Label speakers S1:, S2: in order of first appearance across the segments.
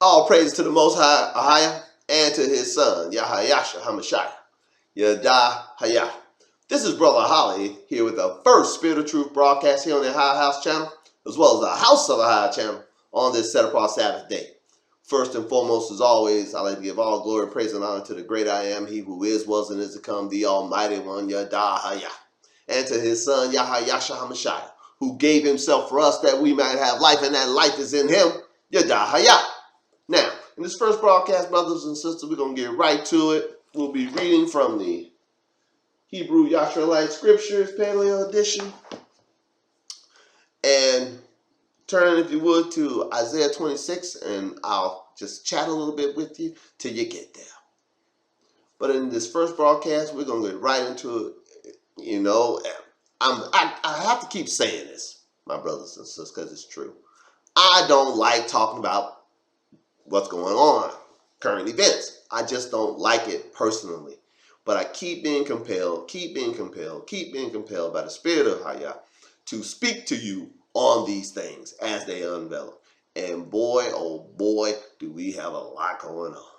S1: All praise to the Most High, Ahaya, and to his son, YASHARHAYAH, YASHARHAYAH. This is Brother Holly here with the first Spirit of Truth broadcast here on the High House channel, as well as the House of Ahaya channel on this set apart Sabbath day. First and foremost, as always, I'd like to give all glory, praise, and honor to the great I am, he who is, was, and is to come, the Almighty One, YADAHAYAH, and to his son, YAHAYASHAHAMASHIAH, who gave himself for us that we might have life, and that life is in him, YADAHAYAH. Now, in this first broadcast, brothers and sisters, we're going to get right to it. We'll be reading from the Hebrew YASHARHAYAH Scriptures, Paleo Edition. And turn, if you would, to Isaiah 26, and I'll just chat a little bit with you till you get there. But in this first broadcast, we're going to get right into it. You know, I have to keep saying this, my brothers and sisters, because it's true. I don't like talking about what's going on, current events. I just don't like it personally. But I keep being compelled by the Spirit of Hayah to speak to you on these things as they unveil. And boy, oh boy, do we have a lot going on.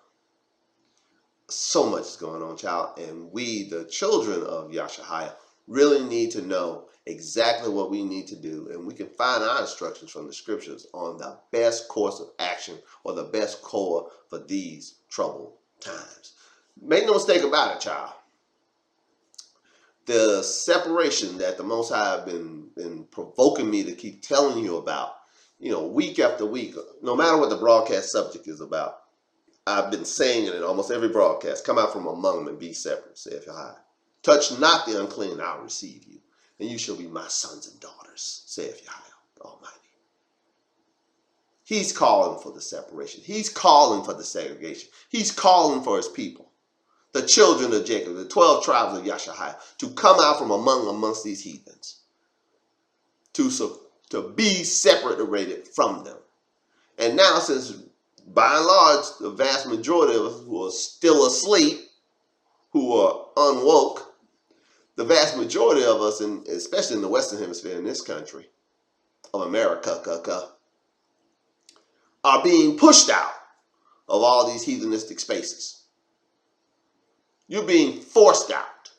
S1: So much is going on, child. And we, the children of YASHARHAYAH, really need to know exactly what we need to do, and we can find our instructions from the scriptures on the best course of action or the best core for these troubled times. Make no mistake about it, child. The separation that the Most High have been provoking me to keep telling you about, week after week, no matter what the broadcast subject is about, I've been saying it in almost every broadcast. Come out from among them and be separate, saith Yahweh. Touch not the unclean, I'll receive you, and you shall be my sons and daughters, saith Yahweh the Almighty. He's calling for the separation. He's calling for the segregation. He's calling for his people, the children of Jacob, the 12 tribes of YASHARHAYAH, to come out from amongst these heathens, to be separated from them. And now, since by and large, the vast majority of us who are still asleep, who are unwoke, the vast majority of us, especially in the Western Hemisphere in this country of America, are being pushed out of all these heathenistic spaces. You're being forced out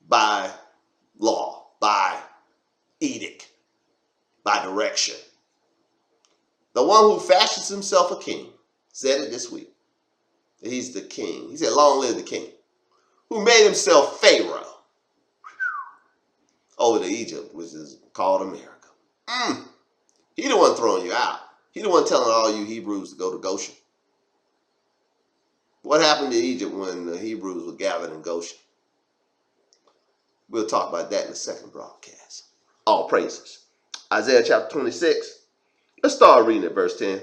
S1: by law, by edict, by direction. The one who fashions himself a king said it this week. He's the king. He said, long live the king, who made himself Pharaoh over to Egypt, which is called America. He the one throwing you out. He the one telling all you Hebrews to go to Goshen. What happened to Egypt when the Hebrews were gathered in Goshen? We'll talk about that in the second broadcast. All praises. Isaiah chapter 26. Let's start reading at verse 10.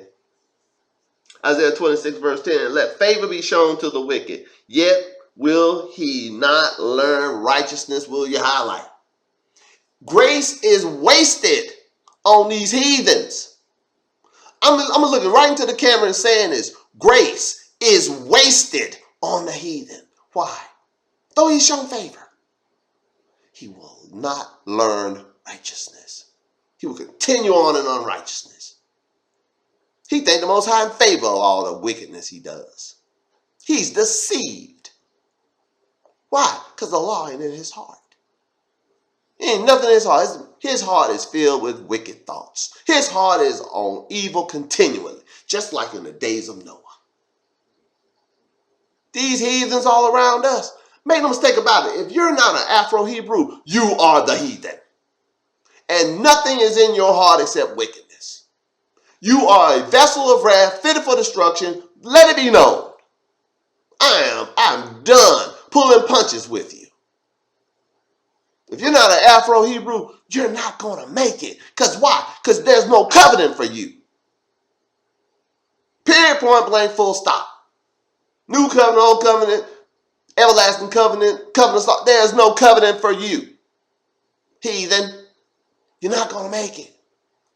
S1: Isaiah 26 verse 10. Let favor be shown to the wicked, yet will he not learn righteousness, will you highlight? Grace is wasted on these heathens. I'm looking right into the camera and saying this. Grace is wasted on the heathen. Why? Though he's shown favor, he will not learn righteousness. He will continue on in unrighteousness. He thinks the Most High in favor of all the wickedness he does. He's deceived. Why? Because the law ain't in his heart. Ain't nothing in his heart. His heart is filled with wicked thoughts. His heart is on evil continually, just like in the days of Noah. These heathens all around us, make no mistake about it, if you're not an Afro-Hebrew, you are the heathen. And nothing is in your heart except wickedness. You are a vessel of wrath, fitted for destruction. Let it be known. I'm done pulling punches with you. If you're not an Afro-Hebrew, you're not going to make it. Because why? Because there's no covenant for you. Period, point blank, full stop. New covenant, old covenant, everlasting covenant, covenant stop. There's no covenant for you. Heathen, you're not going to make it.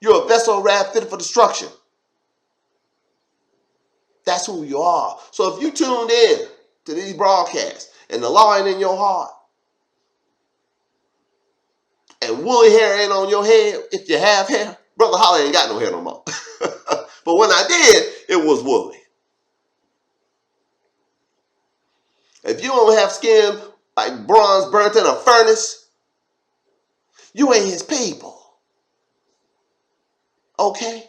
S1: You're a vessel of wrath fitted for destruction. That's who you are. So if you tuned in to these broadcasts and the law ain't in your heart, and woolly hair ain't on your head, if you have hair, Brother Holly ain't got no hair no more. But when I did, it was woolly. If you don't have skin like bronze burnt in a furnace, you ain't his people. Okay?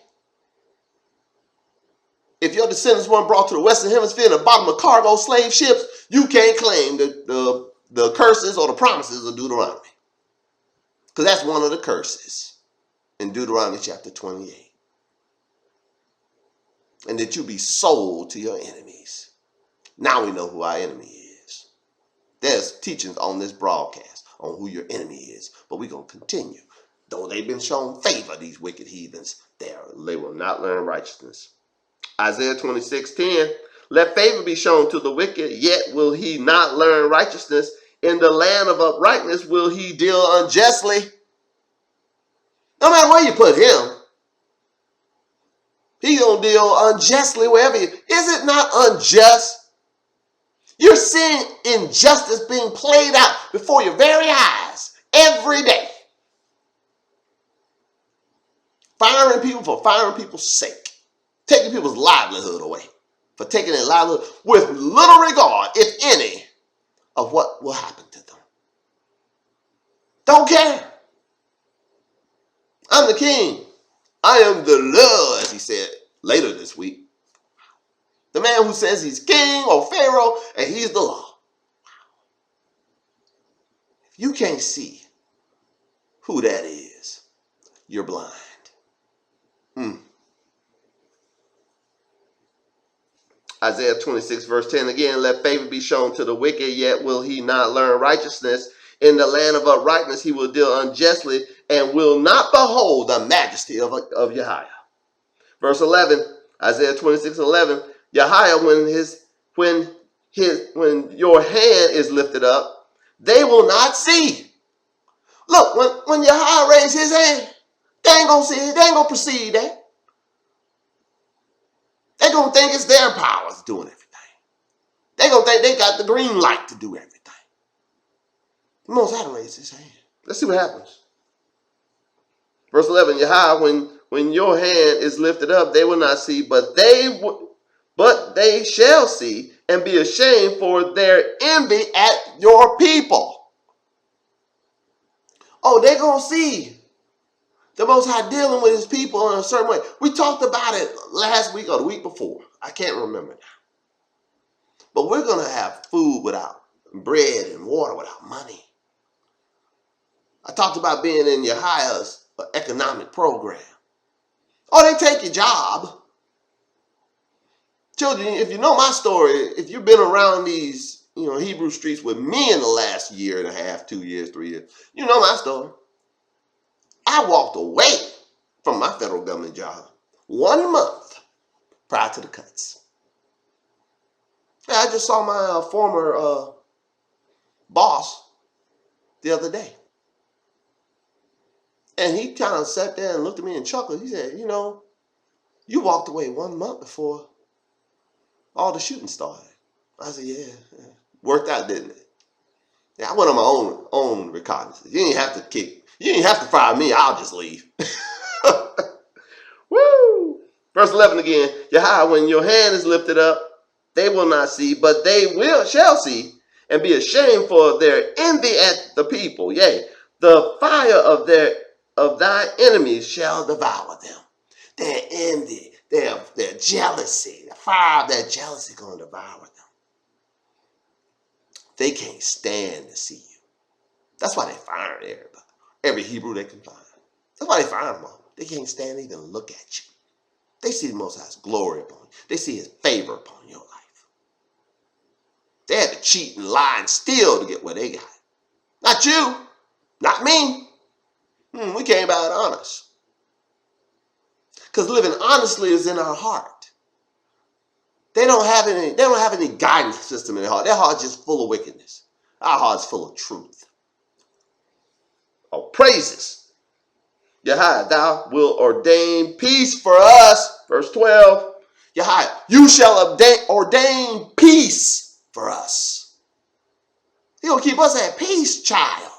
S1: If your descendants weren't brought to the Western Hemisphere in the bottom of cargo slave ships, you can't claim the curses or the promises of Deuteronomy. Because that's one of the curses in Deuteronomy chapter 28. And that you be sold to your enemies. Now we know who our enemy is. There's teachings on this broadcast on who your enemy is. But we're going to continue. Though they've been shown favor, these wicked heathens, they will not learn righteousness. Isaiah 26:10, let favor be shown to the wicked, yet will he not learn righteousness. In the land of uprightness will he deal unjustly. No matter where you put him, he's going to deal unjustly wherever you. Is it not unjust? You're seeing injustice being played out before your very eyes every day. Firing people for firing people's sake. Taking people's livelihood away. For taking their livelihood with little regard, if any, of what will happen to them. Don't care. I'm the king. I am the Lord, as he said later this week. The man who says he's king or pharaoh and he's the law. If you can't see who that is, you're blind. Isaiah 26 verse 10 again, let favor be shown to the wicked, yet will he not learn righteousness. In the land of uprightness he will deal unjustly and will not behold the majesty of Yahweh. Verse 11, Isaiah 26:11, Yahweh, when your hand is lifted up, they will not see. Look, when Yahweh raised his hand, they ain't gonna see it, they ain't gonna perceive that. They're gonna think it's their powers doing everything. They're going to think they got the green light to do everything. The Most High raised his hand. Let's see what happens. Verse 11, Yahweh, when your hand is lifted up, they will not see, but they shall see and be ashamed for their envy at your people. Oh, they're going to see the Most High dealing with his people in a certain way. We talked about it last week or the week before. I can't remember now. But we're going to have food without bread and water without money. I talked about being in Yahweh's economic program. Oh, they take your job. Children, if you know my story, if you've been around these, Hebrew streets with me in the last year and a half, 2 years, 3 years, you know my story. I walked away from my federal government job 1 month prior to the cuts. I just saw my former boss the other day. And he kind of sat there and looked at me and chuckled. He said, you walked away 1 month before all the shooting started. I said, yeah. Worked out, didn't it? Yeah, I went on my own recognizance. You didn't have to fire me. I'll just leave. Woo! Verse 11 again. Yahweh, when your hand is lifted up, they will not see, but they shall see and be ashamed for their envy at the people. Yea, the fire of thy enemies shall devour them. Their envy, their jealousy, the fire of their jealousy going to devour them. They can't stand to see you. That's why they fire everybody. Every Hebrew they can find. That's why they fire them all. They can't stand to even look at you. They see the Most High's glory upon you. They see his favor upon your life. They had to cheat and lie and steal to get what they got. Not you. Not me. We came by it honest. Because living honestly is in our heart. They don't have any guidance system in their heart. Their heart's just full of wickedness. Our heart's full of truth. Oh, praises. Yahweh, thou wilt ordain peace for us. Verse 12. Yahweh, you shall ordain peace for us. He'll keep us at peace, child.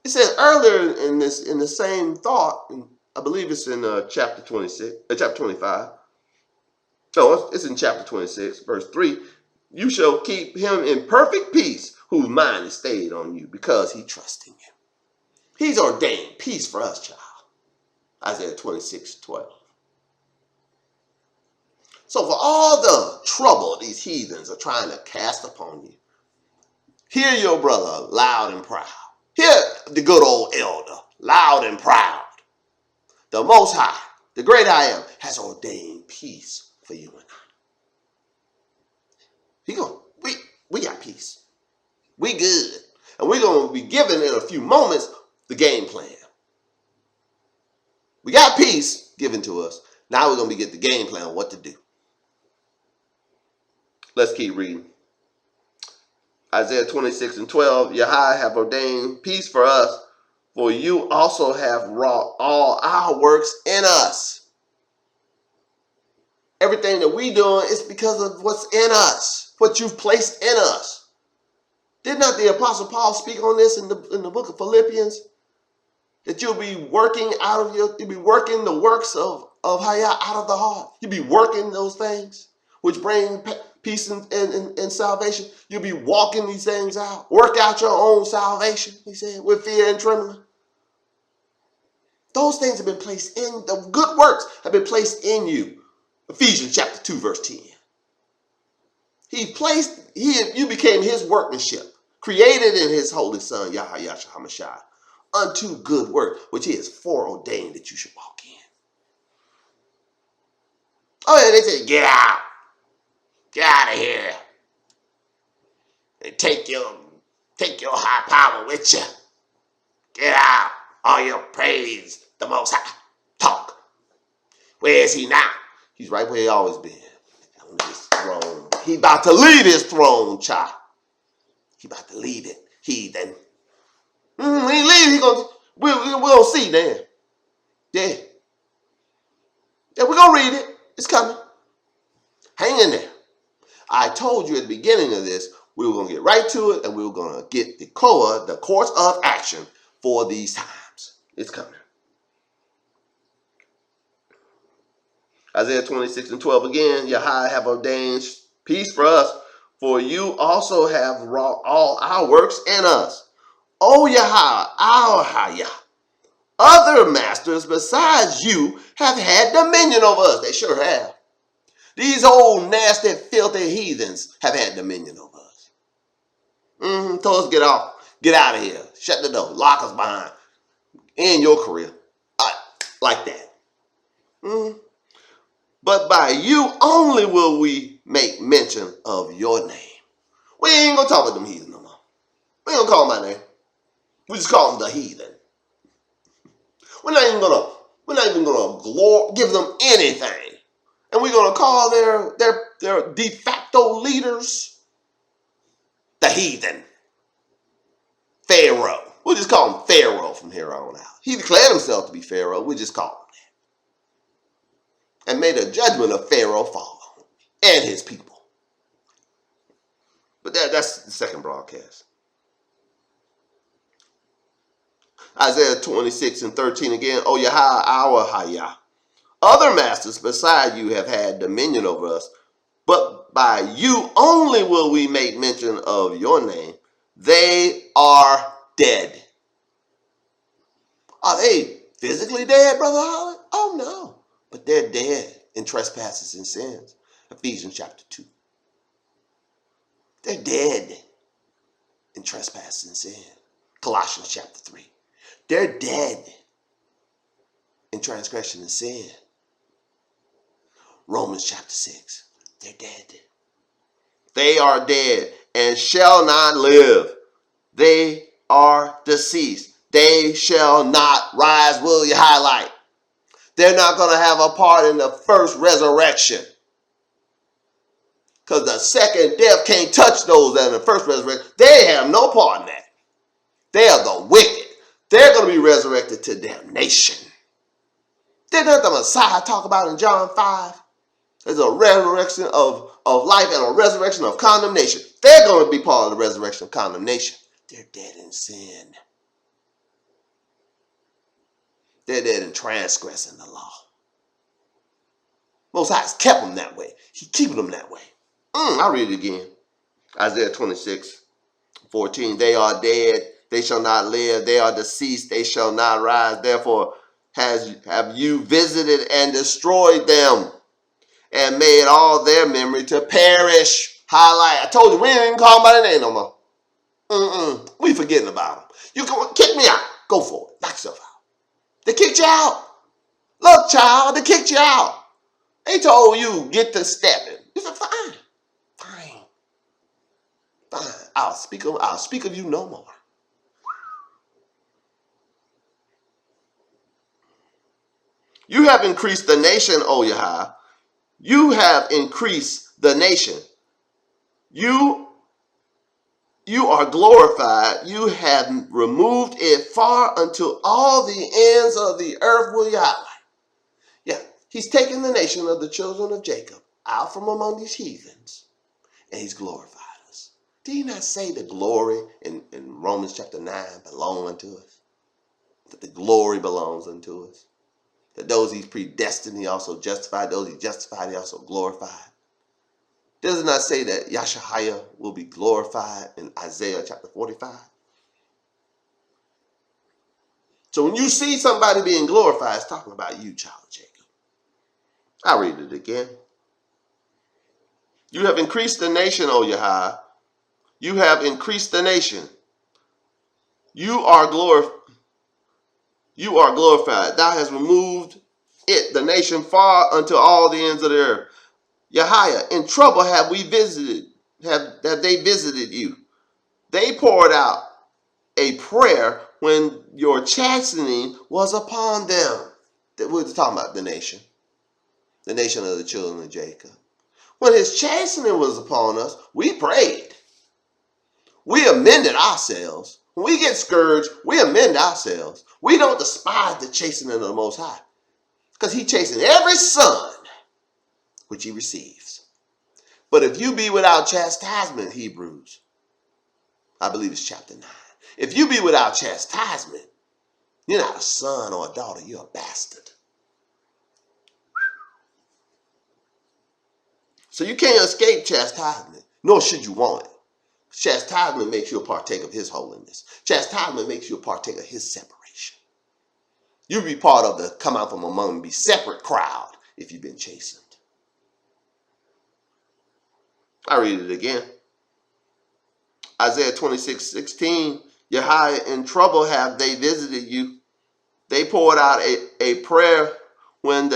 S1: It says earlier in the same thought, in I believe it's in chapter 26, chapter 25. No, it's in chapter 26, verse 3. You shall keep him in perfect peace, whose mind is stayed on you, because he trusts in you. He's ordained peace for us, child. Isaiah 26:12. So for all the trouble these heathens are trying to cast upon you, hear your brother loud and proud. Hear the good old elder loud and proud. The Most High, the great I Am, has ordained peace for you and I. We got peace. We good. And we're going to be given in a few moments the game plan. We got peace given to us. Now we're going to get the game plan on what to do. Let's keep reading. Isaiah 26:12. Yahweh have ordained peace for us, for you also have wrought all our works in us. Everything that we doing is because of what's in us, what you've placed in us. Did not the Apostle Paul speak on this in the book of Philippians? That you'll be working you'll be working the works of Hayah out of the heart. You'll be working those things which bring peace and salvation. You'll be walking these things out. Work out your own salvation, he said, with fear and trembling. Those things have been placed in, the good works have been placed in you. Ephesians chapter 2, verse 10. You became his workmanship, created in his holy son, YASHARHAYAH, unto good work, which he has foreordained that you should walk in. Oh, yeah, they say, get out. Get out of here. And take your high power with you. Get out. All your praise, the Most High. Talk. Where is he now? He's right where he always been. On his throne. He about to leave his throne, child. He about to leave it. Heathen. He leave. We're going to see then. Yeah. Yeah, we're going to read it. It's coming. Hang in there. I told you at the beginning of this, we were going to get right to it, and we were going to get the course of action for these times. It's coming. Isaiah 26:12 again. Yahweh have ordained peace for us, for you also have wrought all our works in us. O Yahweh, our Hayah, other masters besides you have had dominion over us. They sure have. These old nasty, filthy heathens have had dominion over us. Told us get off, get out of here, shut the door, lock us behind, end your career, like that. But by you only will we make mention of your name. We ain't gonna talk about them heathens no more. We ain't gonna call them my name. We just call them the heathen. We're not even gonna give them anything, and we're gonna call their de facto leaders the heathen. Pharaoh. We'll just call him Pharaoh from here on out. He declared himself to be Pharaoh. We just call him that. And made a judgment of Pharaoh fall on him and his people. But that's the second broadcast. Isaiah 26:13 again. O Yahweh, our Hayah. Other masters beside you have had dominion over us, but by you only will we make mention of your name. They are dead. Are they physically dead, Brother Holland? Oh, no. But they're dead in trespasses and sins. Ephesians chapter 2. They're dead in trespasses and sin. Colossians chapter 3. They're dead in transgression and sin. Romans chapter 6. They're dead. They are dead and shall not live. They are deceased. They shall not rise, will you highlight? They're not going to have a part in the first resurrection. Because the second death can't touch those that are in the first resurrection. They have no part in that. They are the wicked. They're going to be resurrected to damnation. Didn't that the Messiah talk about in John 5? There's a resurrection of life and a resurrection of condemnation. They're going to be part of the resurrection of condemnation. They're dead in sin. They're dead in transgressing the law. Most High has kept them that way. He keeping them that way. I'll read it again. Isaiah 26:14. They are dead, they shall not live. They are deceased, they shall not rise. Therefore have you visited and destroyed them, and made all their memory to perish. Highlight. I told you, we ain't even call them by their name no more. We forgetting about them. You can kick me out. Go for it. Knock yourself out. They kicked you out. Look, child, they kicked you out. They told you, get to stepping. You said, fine. I'll speak of you no more. You have increased the nation, O Yahweh. You have increased the nation. You are glorified. You have removed it far unto all the ends of the earth, will Yahweh. Yeah, he's taken the nation of the children of Jacob out from among these heathens, and he's glorified us. Did he not say the glory in Romans chapter 9 belong unto us? That the glory belongs unto us. That those he's predestined, he also justified. Those he justified, he also glorified. Does it not say that YASHARHAYAH will be glorified in Isaiah chapter 45? So when you see somebody being glorified, it's talking about you, child of Jacob. I'll read it again. You have increased the nation, O Yahweh. You have increased the nation. You are glorified. Thou hast removed it, the nation, far unto all the ends of the earth. Yahweh, in trouble have we visited, have they visited you. They poured out a prayer when your chastening was upon them. We're talking about the nation of the children of Jacob. When his chastening was upon us, we prayed. We amended ourselves. When we get scourged, we amend ourselves. We don't despise the chastening of the Most High, because he chastens every son which he receives. But if you be without chastisement, Hebrews, I believe it's chapter 9. If you be without chastisement, you're not a son or a daughter, you're a bastard. So you can't escape chastisement, nor should you want it. Chastisement makes you a partaker of his holiness. Chastisement makes you a partaker of his separation. You'll be part of the come out from among them, be separate crowd if you've been chastened. I read it again. Isaiah 26:16. Yahweh, in trouble have they visited you. They poured out a prayer when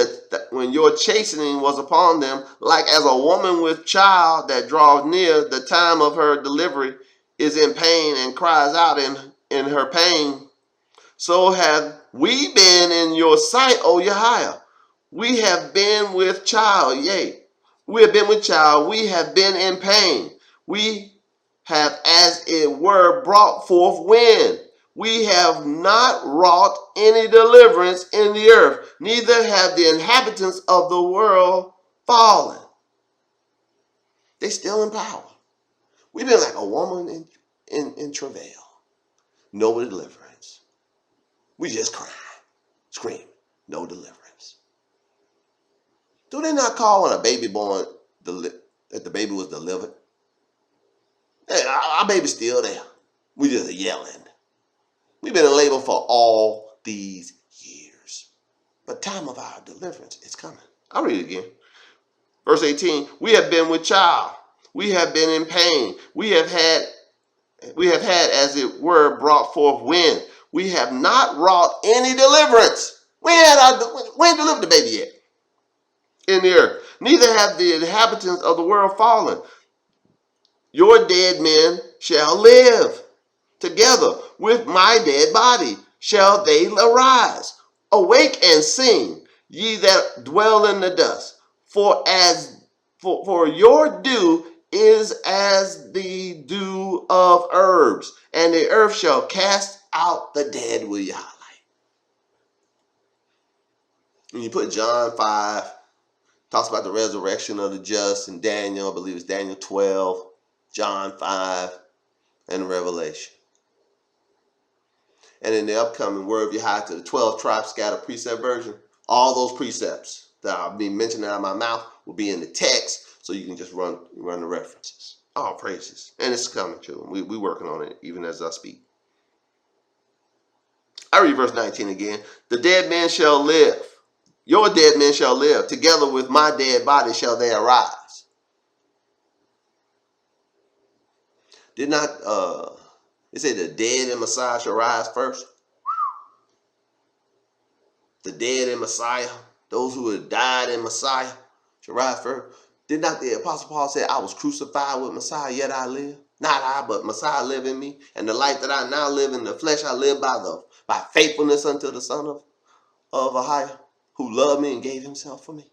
S1: your chastening was upon them, like as a woman with child that draws near the time of her delivery, is in pain and cries out in her pain. So have we been in your sight, O Yahweh. We have been with child, yea. We have been with child. We have been in pain. We have, as it were, brought forth wind. We have not wrought any deliverance in the earth, neither have the inhabitants of the world fallen. They still in power. We've been like a woman in travail. No deliverance. We just cry, scream, no deliverance. Do they not call when a baby born that the baby was delivered? Hey, our baby's still there. We just yelling. We've been in labor for all these years. But time of our deliverance is coming. I'll read it again. Verse 18. We have been with child. We have been in pain. We have had, as it were, brought forth wind. We have not wrought any deliverance. We ain't delivered the baby yet in the earth. Neither have the inhabitants of the world fallen. Your dead men shall live. Together with my dead body shall they arise. Awake and sing, ye that dwell in the dust. For your dew is as the dew of herbs, and the earth shall cast out the dead with Yahweh. When you put John 5, talks about the resurrection of the just, and Daniel, I believe it's Daniel 12, John 5, and Revelation. And in the upcoming Word of Yahweh to the 12 tribes scattered precept version, all those precepts that I'll be mentioning out of my mouth will be in the text, so you can just run the references. All praises. And it's coming too. We working on it even as I speak. I read verse 19 again. The dead man shall live. Your dead men shall live. Together with my dead body shall they arise. Did not it say the dead in Messiah shall rise first? The dead in Messiah, those who had died in Messiah shall rise first. Did not the Apostle Paul say, I was crucified with Messiah, yet I live? Not I, but Messiah live in me. And the life that I now live in the flesh, I live by faithfulness unto the Son of Ahia, who loved me and gave himself for me.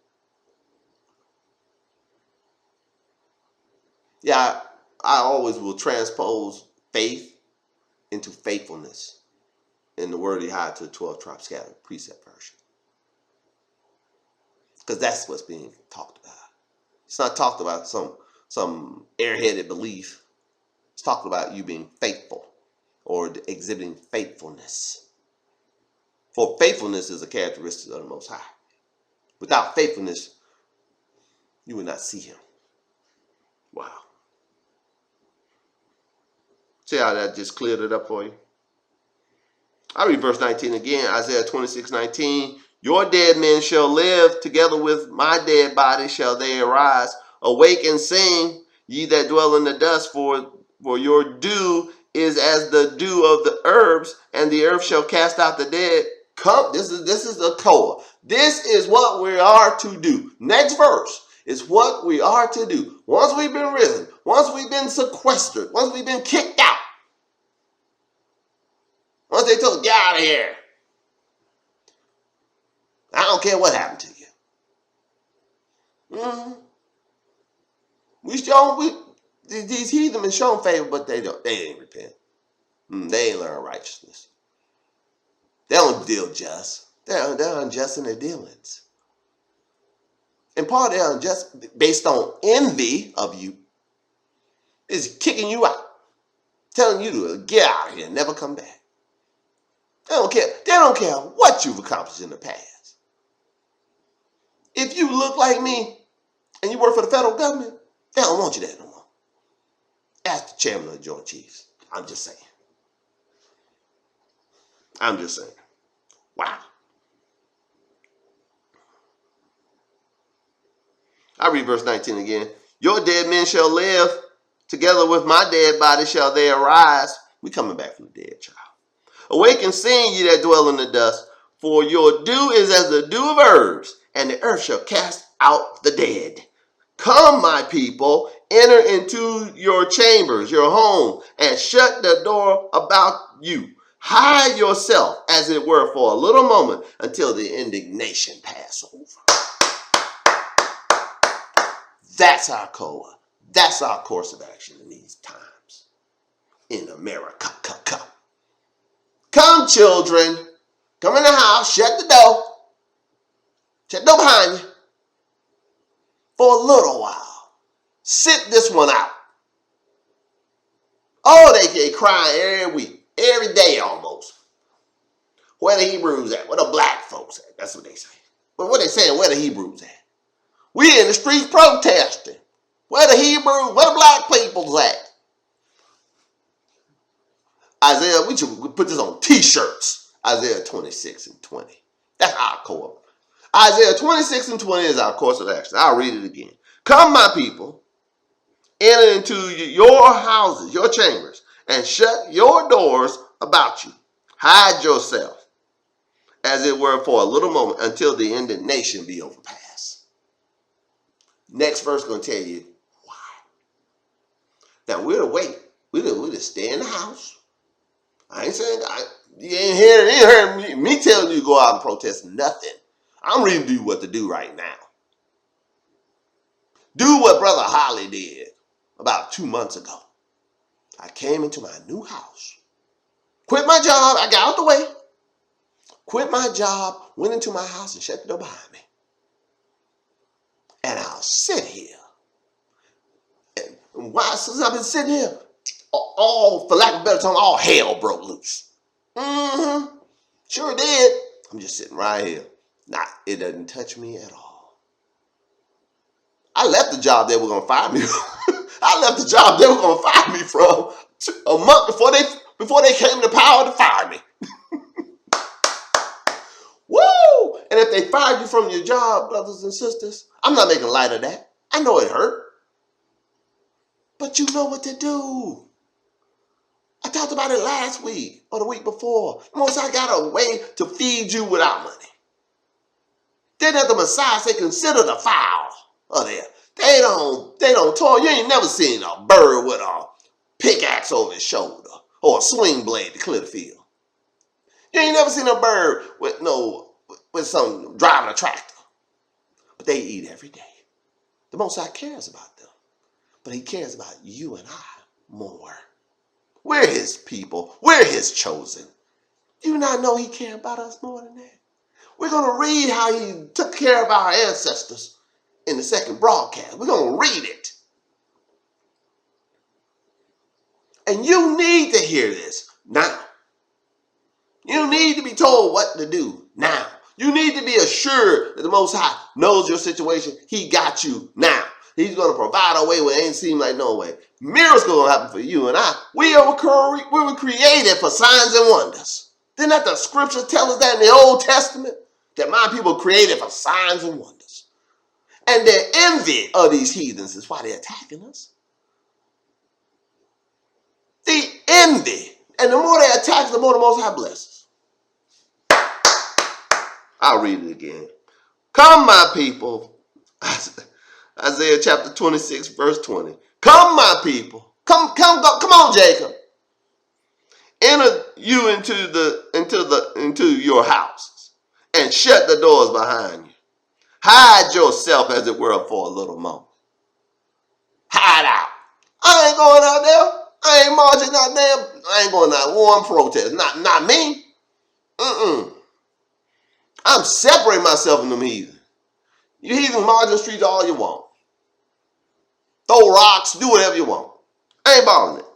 S1: Yeah, I always will transpose faith into faithfulness in the Word of Yahweh to the 12 tribes scattered precept version. Because that's what's being talked about. It's not talked about some airheaded belief. It's talked about you being faithful or exhibiting faithfulness. For faithfulness is a characteristic of the Most High. Without faithfulness, you would not see him. Wow. See how that just cleared it up for you? I read verse 19 again, Isaiah 26:19. Your dead men shall live, together with my dead body shall they arise. Awake and sing, ye that dwell in the dust, for your dew is as the dew of the herbs, and the earth shall cast out the dead. Come, this is the core. This is what we are to do. Next verse is what we are to do. Once we've been risen, once we've been sequestered, once we've been kicked out, once they told, get out of here. I don't care what happened to you. Mm-hmm. These heathen been shown favor, but they ain't repent. They ain't learn righteousness. They don't deal just. They're unjust in their dealings. And part of their unjust, based on envy of you, is kicking you out. Telling you to get out of here and never come back. They don't care. They don't care what you've accomplished in the past. If you look like me and you work for the federal government, they don't want you there no more. Ask the chairman of the Joint Chiefs. I'm just saying. Wow. I read verse 19 again. Your dead men shall live. Together with my dead body shall they arise. We coming back from the dead, child. Awake and sing, ye that dwell in the dust, for your dew is as the dew of herbs, and the earth shall cast out the dead. Come, my people, enter into your chambers, your home, and shut the door about you. Hide yourself, as it were, for a little moment until the indignation pass over. That's our COA. That's our course of action in these times. In America. Come, children. Come in the house. Shut the door. Shut the door behind you. For a little while. Sit this one out. Oh, they crying every week. Every day almost. Where the Hebrews at? Where the black folks at? That's what they say. But what they saying, where the Hebrews at? We in the streets protesting. Where the Hebrews, where the black people's at? Isaiah, we should put this on t-shirts. Isaiah 26 and 20. That's our core. Isaiah 26 and 20 is our course of action. I'll read it again. Come, my people, enter into your houses, your chambers, and shut your doors about you. Hide yourself, as it were, for a little moment until the indignation be overpassed. Next verse is going to tell you why. Now, we're to wait. We're to stay in the house. I ain't saying, you ain't hearing me telling you to go out and protest nothing. I'm reading to you what to do right now. Do what Brother Holly did about 2 months ago. I came into my new house. Quit my job. I got out the way. Quit my job. Went into my house and shut the door behind me. And I'll sit here. And why? Since I've been sitting here, all, for lack of a better term, all hell broke loose. Mm-hmm. Sure did. I'm just sitting right here. Nah, it doesn't touch me at all. I left the job they were going to fire me from. I left the job they were going to fire me from a month before they came to power to fire me. Woo! And if they fired you from your job, brothers and sisters, I'm not making light of that. I know it hurt. But you know what to do. I talked about it last week or the week before. Most I got a way to feed you without money. Then at the Messiah say, consider the fowl of there. They don't toil. You ain't never seen a bird with a pickaxe over his shoulder or a swing blade to clear the field. You ain't never seen a bird with some driving a tractor. But they eat every day. The Most High cares about them. But he cares about you and I more. We're his people. We're his chosen. Do you not know he cares about us more than that? We're going to read how he took care of our ancestors in the second broadcast. We're going to read it. And you need to hear this now. You need to be told what to do now. You need to be assured that the Most High knows your situation. He got you now. He's going to provide a way where it ain't seem like no way. Miracles going to happen for you and I. We were created for signs and wonders. Didn't that the scripture tell us that in the Old Testament? That my people created for signs and wonders. And their envy of these heathens is why they're attacking us. The envy. And the more they attack, the more the Most High blesses. I'll read it again. Come, my people. Isaiah chapter 26, verse 20. Come, my people. Come on, Jacob. Enter you into your houses and shut the doors behind you. Hide yourself, as it were, for a little moment. Hide out. I ain't going out there. I ain't marching out there. I ain't going out one protest. Not me. I'm separating myself from them heathens. You heathens march the streets all you want. Throw rocks, do whatever you want. I ain't bothering it.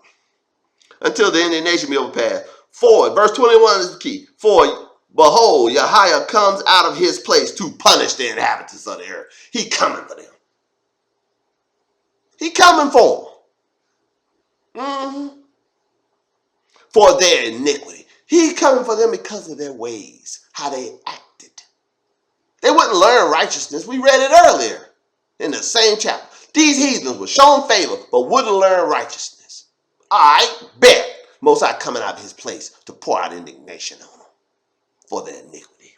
S1: Until the indignation be overpassed. For, verse 21 is the key. For, behold, YASHARHAYAH comes out of his place to punish the inhabitants of the earth. He coming for them. He coming for them. For their iniquity. He coming for them because of their ways, how they acted. They wouldn't learn righteousness. We read it earlier in the same chapter. These heathens were shown favor, but wouldn't learn righteousness. All right, bet. Most High coming out of his place to pour out indignation on them for their iniquity.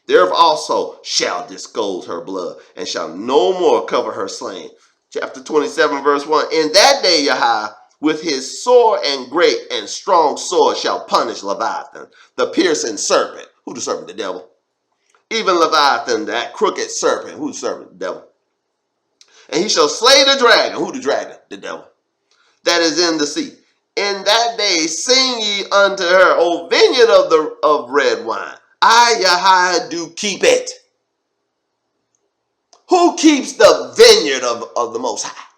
S1: The earth also shall disgorge her blood and shall no more cover her slain. Chapter 27, verse 1. In that day, Yahweh, with his sore and great and strong sword, shall punish Leviathan, the piercing serpent. Who the serpent? The devil. Even Leviathan, that crooked serpent. Who the serpent? The devil. And he shall slay the dragon. Who the dragon? The devil. That is in the sea. In that day sing ye unto her, O vineyard of red wine. I, Yahweh, do keep it. Who keeps the vineyard of the Most High?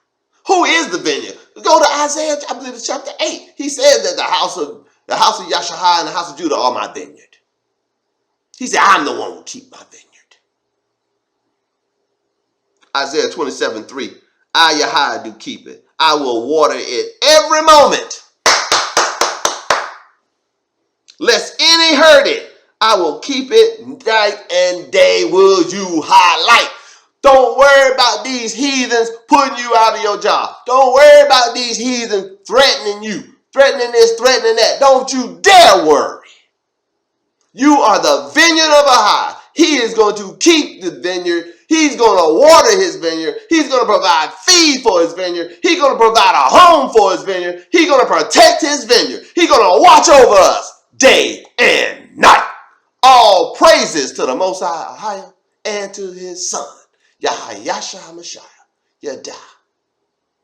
S1: Who is the vineyard? Go to Isaiah, I believe it's chapter 8. He said that the house of YASHARHAYAH and the house of Judah are my vineyard. He said, I'm the one who keep my vineyard. Isaiah 27:3. I, Yahweh, do keep it. I will water it every moment, lest any hurt it. I will keep it night and day. Will you highlight? Don't worry about these heathens putting you out of your job. Don't worry about these heathens threatening you. Threatening this, threatening that. Don't you dare worry. You are the vineyard of Ahai. He is going to keep the vineyard. He's going to water his vineyard. He's going to provide feed for his vineyard. He's going to provide a home for his vineyard. He's going to protect his vineyard. He's going to watch over us day and night. All praises to the Most High Ahai and to his son, Yahweh Yashah Mashiach, Yadah.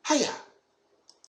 S1: Hayah.